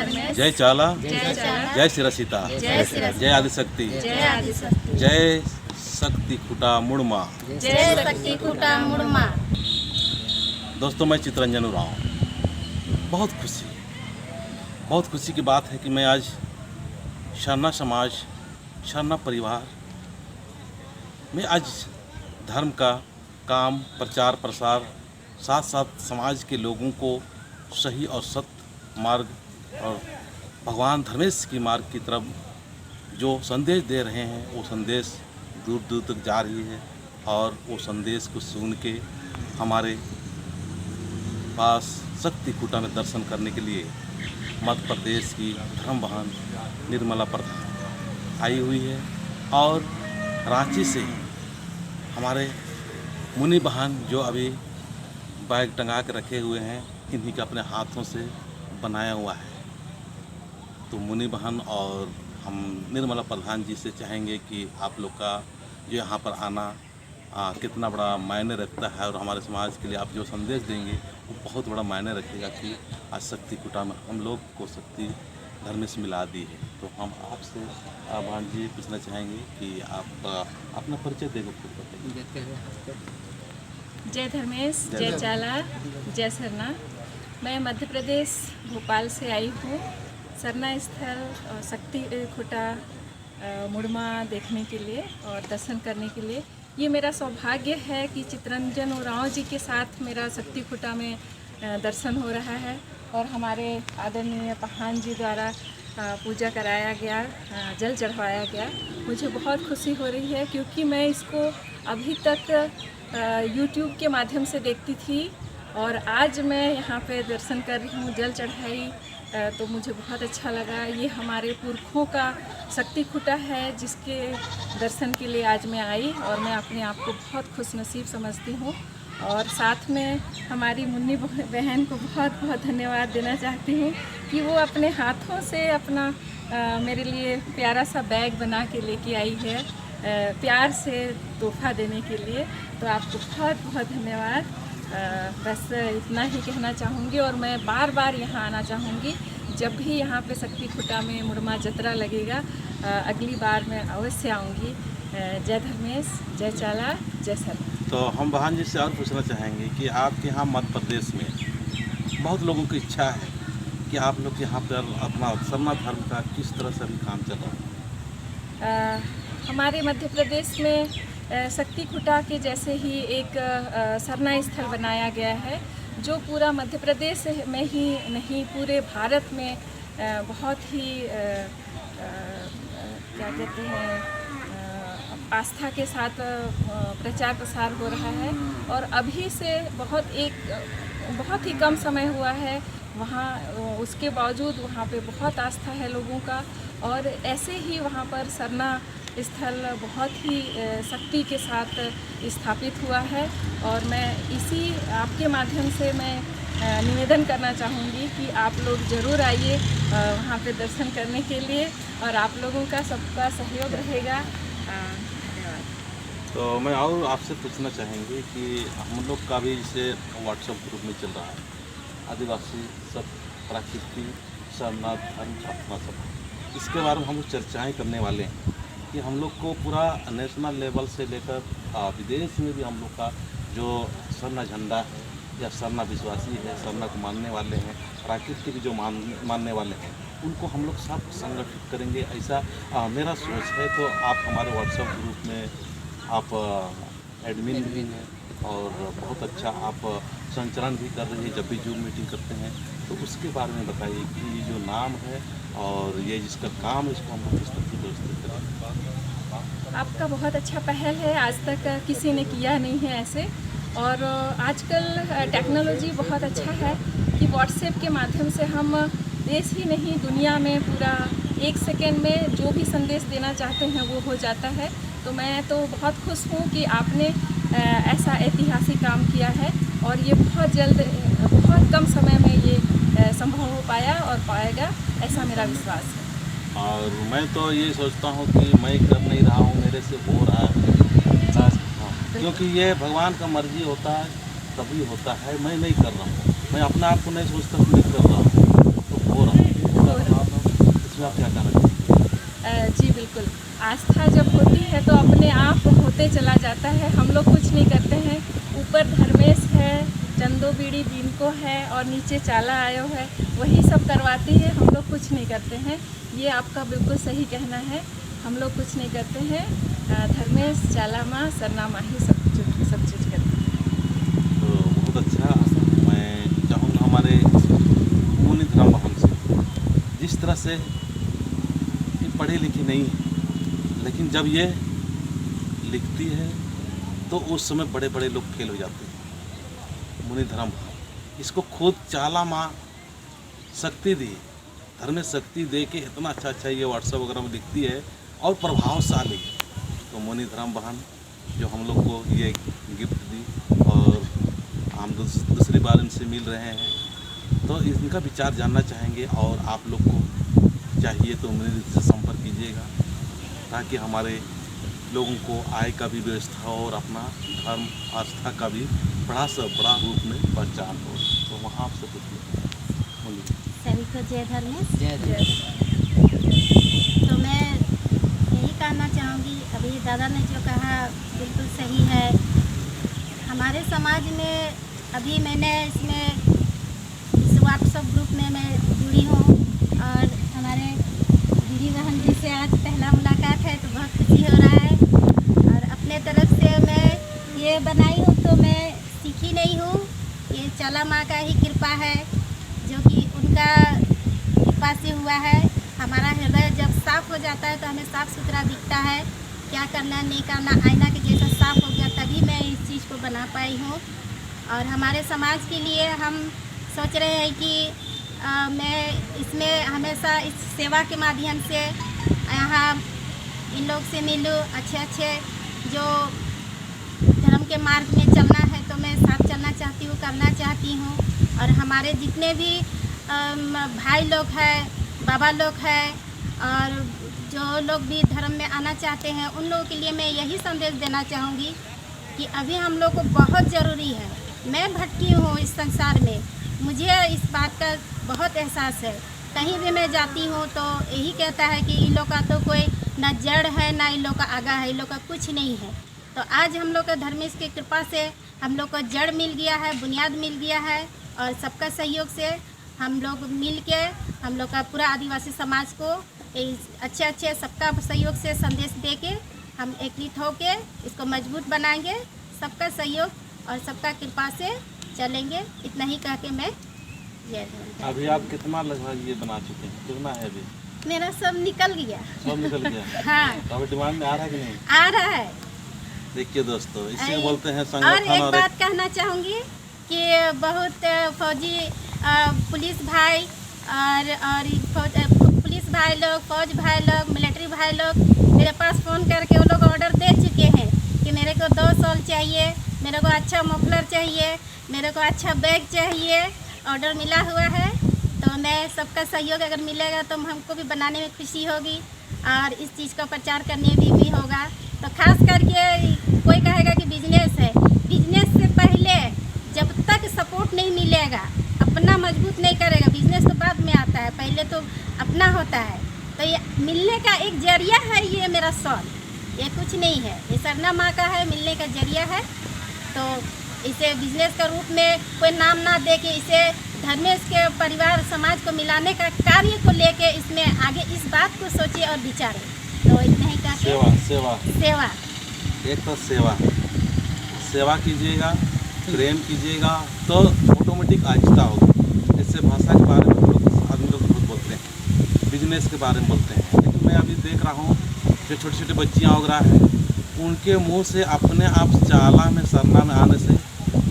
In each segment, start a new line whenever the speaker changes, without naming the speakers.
जय चाला, जय सिरसीता, जय आदिशक्ति, जय शक्ति खुटा मुड़मा। दोस्तों, मैं चितरंजन उरांव। बहुत खुशी की बात है कि मैं आज शरणा समाज, शरणा परिवार में आज धर्म का काम, प्रचार प्रसार, साथ साथ समाज के लोगों को सही और सत्य मार्ग और भगवान धर्मेश की मार्ग की तरफ जो संदेश दे रहे हैं, वो संदेश दूर दूर तक जा रही है। और वो संदेश को सुन के हमारे पास शक्ति खूटा में दर्शन करने के लिए मध्य प्रदेश की धर्म बहन निर्मला प्रधान आई हुई है। और रांची से हमारे मुनि बहन जो अभी बैग टंगा के रखे हुए हैं, इन्हीं के अपने हाथों से बनाया हुआ है। तो मुनि बहन और हम निर्मला प्रधान जी से चाहेंगे कि आप लोग का जो यहाँ पर आना कितना बड़ा मायने रखता है, और हमारे समाज के लिए आप जो संदेश देंगे वो बहुत बड़ा मायने रखेगा कि आज शक्ति खूटा में हम लोग को शक्ति धर्म से मिला दी है। तो हम आपसे बहन जी पूछना चाहेंगे कि आप अपना परिचय देंगे, खुद बताइए।
जय धर्मेश, जय चाला, जय सरना। मैं मध्य प्रदेश भोपाल से आई हूँ। सरना स्थल और शक्ति खूटा मुड़मा देखने के लिए और दर्शन करने के लिए। ये मेरा सौभाग्य है कि चितरंजन उरांव जी के साथ मेरा शक्ति खूटा में दर्शन हो रहा है और हमारे आदरणीय प्रधान जी द्वारा पूजा कराया गया, जल चढ़वाया गया। मुझे बहुत खुशी हो रही है क्योंकि मैं इसको अभी तक YouTube के माध्यम से देखती थी और आज मैं यहाँ पे दर्शन कर रही हूँ, जल चढ़ाई, तो मुझे बहुत अच्छा लगा। ये हमारे पुरखों का शक्ति खूटा है जिसके दर्शन के लिए आज मैं आई और मैं अपने आप को बहुत खुशनसीब समझती हूँ। और साथ में हमारी मुन्नी बहन को बहुत बहुत धन्यवाद देना चाहती हूँ कि वो अपने हाथों से अपना मेरे लिए प्यारा सा बैग बना के लेके आई है, प्यार से तोहफा देने के लिए। तो आपको बहुत बहुत धन्यवाद। बस इतना ही कहना चाहूँगी और मैं बार बार यहाँ आना चाहूँगी। जब भी यहाँ पे शक्ति खूटा में मुड़मा जतरा लगेगा, अगली बार मैं अवश्य आऊँगी। जय धर्मेश, जय चाला, जय सर।
तो हम बहन जी से और पूछना चाहेंगे कि आपके यहाँ मध्य प्रदेश में बहुत लोगों की इच्छा है कि आप लोग यहाँ पर अपना सरना धर्म का किस तरह से अभी काम चल रहा है?
हमारे मध्य प्रदेश में शक्ति खूटा के जैसे ही एक सरना स्थल बनाया गया है जो पूरा मध्य प्रदेश में ही नहीं, पूरे भारत में बहुत ही क्या कहते हैं, आस्था के साथ प्रचार प्रसार हो रहा है। और अभी से बहुत ही कम समय हुआ है वहाँ, उसके बावजूद वहाँ पे बहुत आस्था है लोगों का। और ऐसे ही वहाँ पर सरना स्थल बहुत ही शक्ति के साथ स्थापित हुआ है। और मैं इसी आपके माध्यम से मैं निवेदन करना चाहूँगी कि आप लोग ज़रूर आइए वहाँ पे दर्शन करने के लिए और आप लोगों का सबका सहयोग रहेगा। धन्यवाद।
तो मैं और आपसे पूछना चाहेंगे कि हम लोग का भी जैसे व्हाट्सएप ग्रुप में चल रहा है, आदिवासी सब प्राकृति सरना धर्म प्रार्थना सभा, इसके बारे में हम लोग चर्चाएँ करने वाले हैं कि हम लोग को पूरा नेशनल लेवल से लेकर विदेश में भी हम लोग का जो सरना झंडा है या सरना विश्वासी है, सरना को मानने वाले हैं, प्राकृतिक के भी जो मानने वाले हैं, उनको हम लोग सब संगठित करेंगे, ऐसा मेरा सोच है। तो आप हमारे व्हाट्सएप ग्रुप में आप एडमिन भी हैं और बहुत अच्छा आप संचालन भी कर रही है जब भी जूम मीटिंग करते हैं। तो उसके बारे में बताइए कि ये जो नाम है और ये जिसका काम है, इसको हम लोग किस तरह से व्यवस्थित करें?
आपका बहुत अच्छा पहल है, आज तक किसी ने किया नहीं है ऐसे। और आजकल टेक्नोलॉजी बहुत अच्छा है कि व्हाट्सएप के माध्यम से हम देश ही नहीं दुनिया में पूरा 1 सेकेंड में जो भी संदेश देना चाहते हैं वो हो जाता है। तो मैं तो बहुत खुश हूँ कि आपने ऐसा ऐतिहासिक काम किया है और ये बहुत जल्द, बहुत कम समय में ये संभव हो पाया और पाएगा, ऐसा मेरा विश्वास है।
और मैं तो ये सोचता हूँ कि मैं कर नहीं रहा हूँ, मेरे से हो रहा है। क्योंकि ये भगवान का मर्जी होता है तभी होता है, मैं नहीं कर रहा हूँ। मैं अपने आप को नहीं सोचता कि मैं कर रहा हूँ, तो हो रहा हूँ।
बिल्कुल। आस्था जब होती है तो अपने आप होते चला जाता है, हम लोग कुछ नहीं करते हैं। ऊपर धर्मेश है, चंदो बीड़ी बीनको है और नीचे चाला आयो है, वही सब करवाती है, हम लोग कुछ नहीं करते हैं। ये आपका बिल्कुल सही कहना है, हम लोग कुछ नहीं करते हैं। धर्मेश, चाला माँ, सरना माँ ही सब चीज़ करते हैं।
तो बहुत अच्छा। मैं चाहूँगा हमारे मुनि धर्म बहन से, जिस तरह से ये पढ़ी लिखी नहीं है, लेकिन जब ये लिखती है तो उस समय बड़े बड़े लोग फेल हो जाते हैं। मुनि धर्म इसको खुद चाला माँ शक्ति दी, धर्म में शक्ति दे के इतना अच्छा अच्छा ये व्हाट्सएप वगैरह में दिखती है और प्रभावशाली। तो मुनि धर्म बहन जो हम लोग को ये गिफ्ट दी और हम दूसरी बार इनसे मिल रहे हैं, तो इनका विचार जानना चाहेंगे। और आप लोग को चाहिए तो मुनि से संपर्क कीजिएगा, ताकि हमारे लोगों को आय का भी व्यवस्था हो और अपना धर्म आस्था का भी बड़ा से बड़ा रूप में पहचान हो। तो वहाँ आपसे पूछिए।
सभी को जय धर्मेश।
जय।
तो मैं यही कहना चाहूँगी, अभी दादा ने जो कहा बिल्कुल सही है। हमारे समाज में अभी मैंने इस व्हाट्सएप ग्रुप में मैं जुड़ी हूँ और हमारे दीदी बहन जी से आज पहला मुलाकात है, तो बहुत खुशी हो रहा है। और अपने तरफ से मैं ये बनाई हूँ तो मैं सीखी नहीं हूँ, ये चाला माँ का ही कृपा है, जो कि उनका कृपा से हुआ है। हमारा हृदय जब साफ हो जाता है तो हमें साफ सुथरा दिखता है, क्या करना नहीं करना आईना के जैसा साफ हो गया, तभी मैं इस चीज़ को बना पाई हूँ। और हमारे समाज के लिए हम सोच रहे हैं कि मैं इसमें हमेशा इस सेवा के माध्यम से यहाँ इन लोग से मिलूँ, अच्छे जो धर्म के मार्ग में चलना है तो मैं साथ चलना चाहती हूँ, करना चाहती हूँ। और हमारे जितने भी भाई लोग हैं, बाबा लोग हैं और जो लोग भी धर्म में आना चाहते हैं, उन लोगों के लिए मैं यही संदेश देना चाहूँगी कि अभी हम लोग को बहुत ज़रूरी है। मैं भटकी हूँ इस संसार में, मुझे इस बात का बहुत एहसास है। कहीं भी मैं जाती हूँ तो यही कहता है कि इन लोग का तो कोई ना जड़ है ना इन लोग का आगा है, इन लोग का कुछ नहीं है। तो आज हम लोग का धर्मेश की कृपा से हम लोग को जड़ मिल गया है, बुनियाद मिल गया है और सबका सहयोग से हम लोग मिल के हम लोग का पूरा आदिवासी समाज को अच्छे सबका सहयोग से संदेश दे के हम एकत्रित होके इसको मजबूत बनाएंगे। सबका सहयोग और सबका कृपा से चलेंगे, इतना ही कह के मैं ये
अभी आप कितना लगभग ये बना चुके हैं, कितना है अभी?
मेरा सब निकल गया।
सब निकल गया।
हाँ,
तो अभी डिमांड में आ रहा है कि नहीं?
आ रहा है।
देखिए दोस्तों, इसे बोलते हैं
और
संगठन।
एक बात कहना चाहूँगी कि बहुत फौजी पुलिस भाई और पुलिस भाई लोग, फौज भाई लोग, मिलिट्री भाई लोग मेरे पास फ़ोन करके वो लोग ऑर्डर दे चुके हैं कि मेरे को 2 शॉल चाहिए, मेरे को अच्छा मफलर चाहिए, मेरे को अच्छा बैग चाहिए। ऑर्डर मिला हुआ है, तो मैं सबका सहयोग अगर मिलेगा तो हमको भी बनाने में खुशी होगी और इस चीज़ का प्रचार करने भी होगा। तो खास करके कोई कहेगा कि बिजनेस है, बिजनेस से पहले जब तक सपोर्ट नहीं मिलेगा, अपना मजबूत नहीं करेगा, बिजनेस तो बाद में आता है, पहले तो अपना होता है। तो ये मिलने का एक जरिया है, ये मेरा शॉल, ये कुछ नहीं है, ये सरना माँ का है, मिलने का जरिया है। तो इसे बिजनेस का रूप में कोई नाम ना दे के इसे धर्मेश के परिवार समाज को मिलाने का कार्य को लेके इसमें आगे इस बात को सोचे और विचारें। तो इतना ही कहा सेवा
एक तो सेवा कीजिएगा, प्रेम कीजिएगा तो ऑटोमेटिक आहिस्ता होगा। इससे भाषा के बारे में आदमी लोग बहुत बोलते हैं, बिजनेस के बारे में बोलते हैं, लेकिन मैं अभी देख रहा हूँ जो छोटी छोटी बच्चियाँ वगैरह हैं, उनके मुंह से अपने आप चाला में सरना में आने से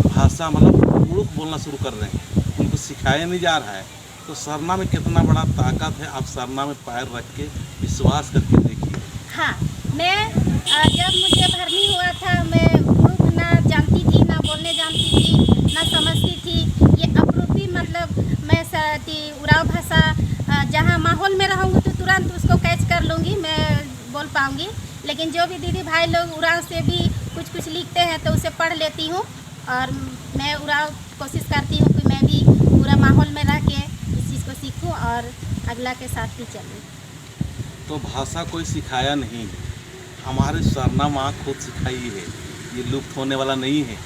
भाषा मतलब मुड़ुक बोलना शुरू कर रहे हैं, उनको सिखाया नहीं जा रहा है। तो सरना में कितना बड़ा ताकत है, आप सरना में पैर रख के विश्वास करके देखिए।
हाँ, मैं जब मुझे भर्ती हुआ था, मैं ग्रुप ना जानती थी, ना बोलने जानती थी, ना समझती थी। ये अपरूपी मतलब मैं उराव भाषा जहाँ माहौल में रहूँगी तो तुरंत उसको कैच कर लूँगी, मैं बोल पाऊँगी। लेकिन जो भी दीदी भाई लोग उराव से भी कुछ लिखते हैं तो उसे पढ़ लेती हूँ और मैं उराव कोशिश करती हूँ कि मैं भी पूरा माहौल में रह के इस चीज़ को सीखूँ और अगला के साथ भी चलूँ।
तो भाषा कोई सिखाया नहीं, हमारे सरना माँ खुद सिखाई है, ये लुप्त होने वाला नहीं है।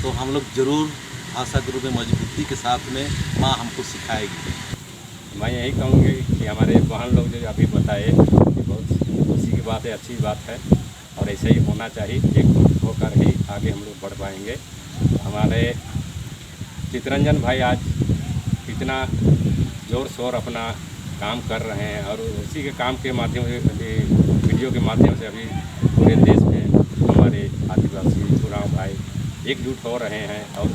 तो हम लोग ज़रूर भाषा के रूप में मजबूती के साथ में माँ हमको सिखाएगी।
मैं यही कहूँगी कि हमारे बहन लोग जो अभी बताए कि बहुत खुशी की बात है, अच्छी बात है और ऐसे ही होना चाहिए। एकजुट होकर ही आगे हम लोग बढ़ पाएंगे। हमारे चितरंजन भाई आज इतना ज़ोर शोर अपना काम कर रहे हैं और उसी के काम के माध्यम से अभी वीडियो के माध्यम से अभी पूरे देश में हमारे आदिवासी उरांव भाई एकजुट हो रहे हैं और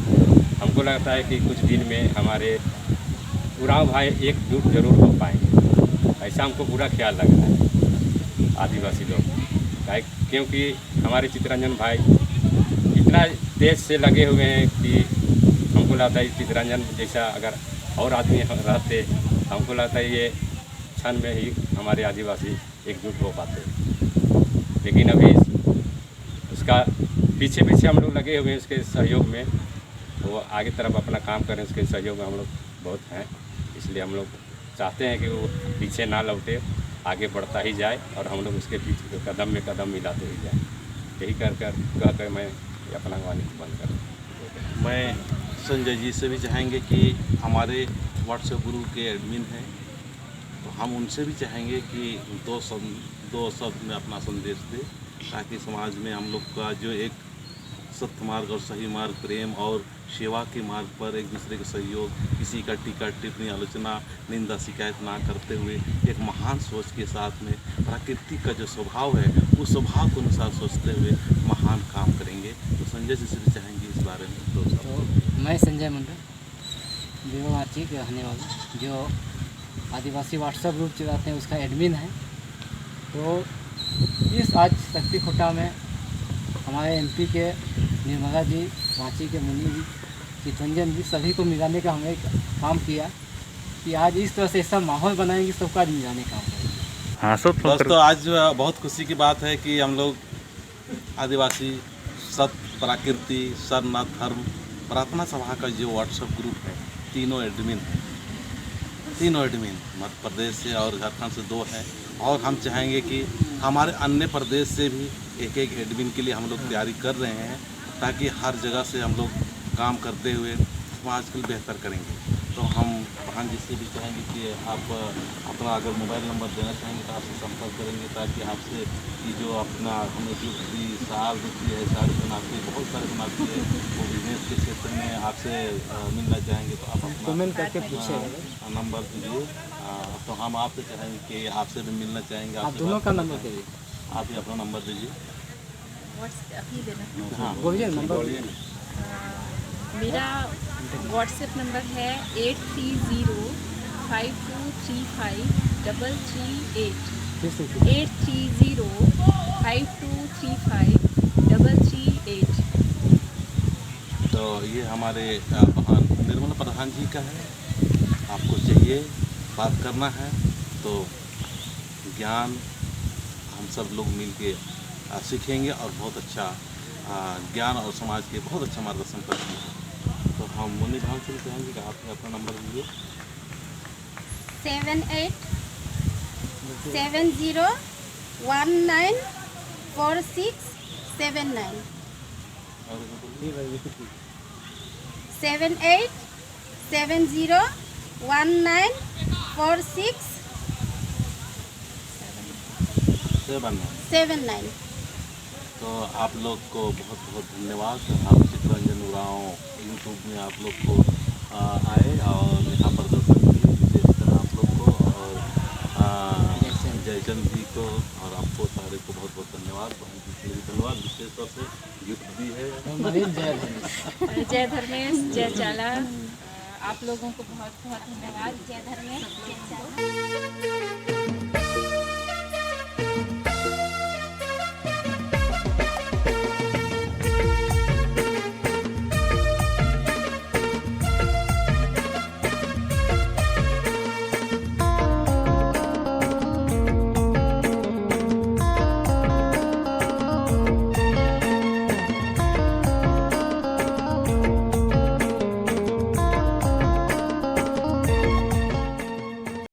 हमको लगता है कि कुछ दिन में हमारे उरांव भाई एकजुट जरूर हो पाएंगे। ऐसा हमको पूरा ख्याल लग रहा है आदिवासी लोग, क्योंकि हमारे चितरंजन भाई इतना तेज से लगे हुए हैं कि हमको लगता है चितरंजन जैसा अगर और आदमी रहते हमको लगता है ये क्षण में ही हमारे आदिवासी एकजुट हो पाते। लेकिन अभी उसका पीछे पीछे हम लोग लगे हुए हैं उसके सहयोग में, वो आगे तरफ अपना काम करें उसके सहयोग में हम लोग बहुत हैं। इसलिए हम लोग चाहते हैं कि वो पीछे ना लौटे, आगे बढ़ता ही जाए और हम लोग उसके पीछे कदम में कदम मिलाते ही जाए। यही कर मैं अपना वाणी बंद करूँ।
मैं संजय जी से भी चाहेंगे कि हमारे व्हाट्सएप ग्रुप के एडमिन हैं, तो हम उनसे भी चाहेंगे कि दो शब्द में अपना संदेश दें, ताकि समाज में हम लोग का जो एक सत्य मार्ग और सही मार्ग, प्रेम और सेवा के मार्ग पर एक दूसरे का सहयोग, किसी का टीका टिप्पणी आलोचना निंदा शिकायत ना करते हुए एक महान सोच के साथ में प्रकृति का जो स्वभाव है उस स्वभाव के अनुसार सोचते हुए महान काम करेंगे। तो संजय जी से भी चाहेंगे इस बारे में दो शब्द।
तो मैं संजय मंडल देवाची के रहने वाला जो आदिवासी व्हाट्सएप ग्रुप चलाते हैं उसका एडमिन है। तो इस आज शक्ति खुटा में हमारे एमपी के निर्मला जी, वाची के मुनि जी, चितरंजन जी सभी को मिलाने का हमने काम किया कि आज इस तरह से ऐसा माहौल बनाएंगे सबका आज मिलाने का काम करेंगे।
हाँ सब
दोस्तों, आज बहुत खुशी की बात है कि हम लोग आदिवासी सत्य, प्रकृति, सरना, धर्म, प्रार्थना सभा का जो व्हाट्सएप ग्रुप है, तीनों एडमिन मध्य प्रदेश से और झारखंड से 2 हैं। और हम चाहेंगे कि हमारे अन्य प्रदेश से भी एक एडमिन के लिए हम लोग तैयारी कर रहे हैं, ताकि हर जगह से हम लोग काम करते हुए समाज के लिए बेहतर करेंगे। तो हम बहन जी से भी चाहेंगे कि आप अपना अगर मोबाइल नंबर देना चाहेंगे तो आपसे संपर्क करेंगे, ताकि आपसे कि जो अपना हमें जो साल देती है, साड़ी बनाती है, बहुत सारे बनाती है, वो बिजनेस के क्षेत्र में आपसे मिलना चाहेंगे तो आप अपना
कमेंट करके पूछे
नंबर दीजिए। तो हम आपसे चाहेंगे कि आपसे भी मिलना चाहेंगे।
आप दोनों का नंबर दे दीजिए।
आप ही अपना नंबर दीजिए।
व्हाट्सएप ही देना।
हाँ,
बोलिए नंबर।
मेरा व्हाट्सएप नंबर है 8305235338
फिर से
8305235338।
तो ये हमारे बहन निर्मला प्रधान जी का है। आपको चाहिए बात करना है तो ज्ञान हम सब लोग मिल के सीखेंगे और बहुत अच्छा ज्ञान और समाज के बहुत अच्छा मार्गदर्शन करते हैं। तो हम मुन्नी भाव से कहेंगे कि आप अपना नंबर दीजिए।
7870194679 7870194679।
तो आप लोग को बहुत बहुत धन्यवाद। आप चितरंजन उरांव यूट्यूब में आप लोग को आए और यहाँ पर दर्शन किए, विशेष कर आप लोग को और जयचंद जी को और आपको सारे को बहुत बहुत धन्यवाद। धन्यवाद विशेष तौर से गिफ्ट दी है।
जय धर्मेश, जय चाला। आप लोगों को बहुत बहुत धन्यवाद। जय धर्मेश।